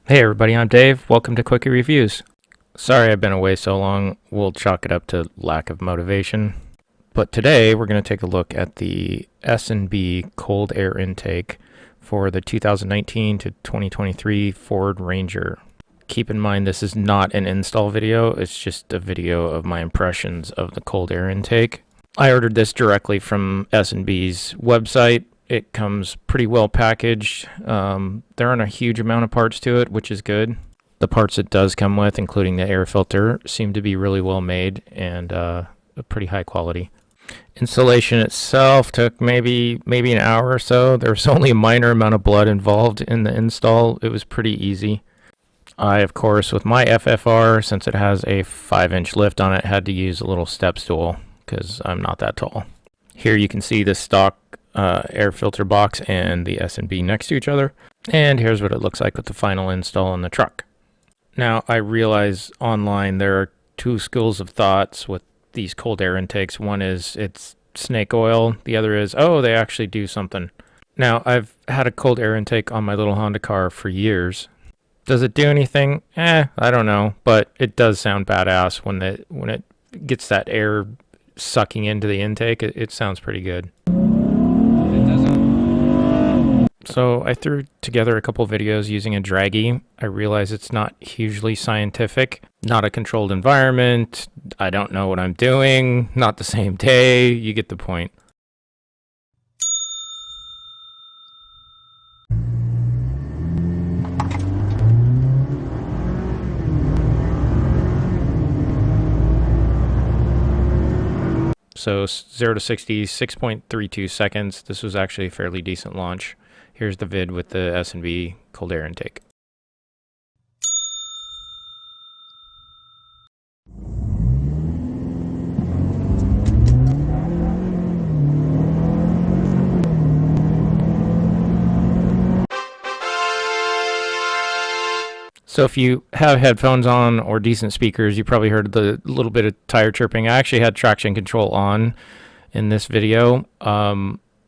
Hey everybody, I'm Dave. Welcome to Quickie Reviews. Sorry I've been away so long. We'll chalk it up to lack of motivation. But today we're going to take a look at the S&B cold air intake for the 2019 to 2023 Ford Ranger. Keep in mind this is not an install video, it's just a video of my impressions of the cold air intake. I ordered this directly from S&B's website. It comes pretty well packaged. There aren't a huge amount of parts to it, which is good. The parts it does come with, including the air filter, seem to be really well made and pretty high quality. Installation itself took maybe an hour or so. There was only a minor amount of blood involved in the install. It was pretty easy. I, of course, with my FFR, since it has a 5-inch lift on it, had to use a little step stool because I'm not that tall. Here you can see the stock air filter box and the S&B next to each other. And here's what it looks like with the final install on the truck. Now, I realize online there are two schools of thoughts with these cold air intakes. One is it's snake oil. The other is, oh, they actually do something. Now, I've had a cold air intake on my little Honda car for years. Does it do anything? I don't know. But it does sound badass when it gets that air sucking into the intake. It sounds pretty good. So I threw together a couple videos using a Dragy. I realize it's not hugely scientific, not a controlled environment. I don't know what I'm doing, not the same day. You get the point. So 0 to 60, 6.32 seconds. This was actually a fairly decent launch. Here's the vid with the S&B cold air intake. So if you have headphones on or decent speakers, you probably heard the little bit of tire chirping. I actually had traction control on in this video.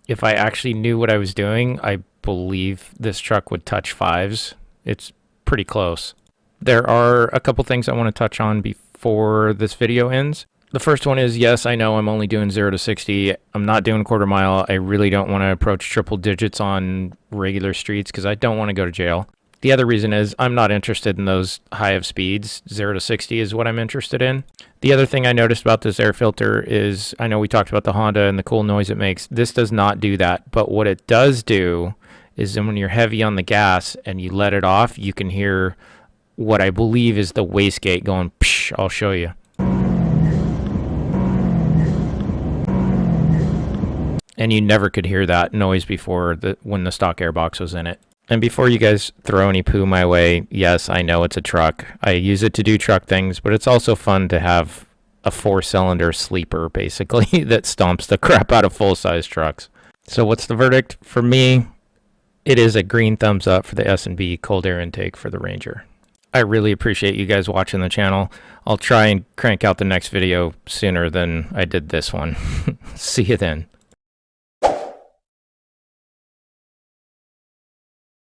If I actually knew what I was doing, I believe this truck would touch 5s. It's pretty close. There are a couple things I want to touch on before this video ends. The first one is, yes, I know I'm only doing 0 to 60. I'm not doing quarter mile. I really don't want to approach triple digits on regular streets because I don't want to go to jail. The other reason is I'm not interested in those high of speeds. 0 to 60 is what I'm interested in. The other thing I noticed about this air filter is, I know we talked about the Honda and the cool noise it makes. This does not do that. But what it does do is then when you're heavy on the gas and you let it off, you can hear what I believe is the wastegate going, psh, I'll show you. And you never could hear that noise before when the stock airbox was in it. And before you guys throw any poo my way, yes, I know it's a truck. I use it to do truck things, but it's also fun to have a 4-cylinder sleeper, basically, that stomps the crap out of full-size trucks. So what's the verdict? For me, it is a green thumbs up for the S&B cold air intake for the Ranger. I really appreciate you guys watching the channel. I'll try and crank out the next video sooner than I did this one. See you then.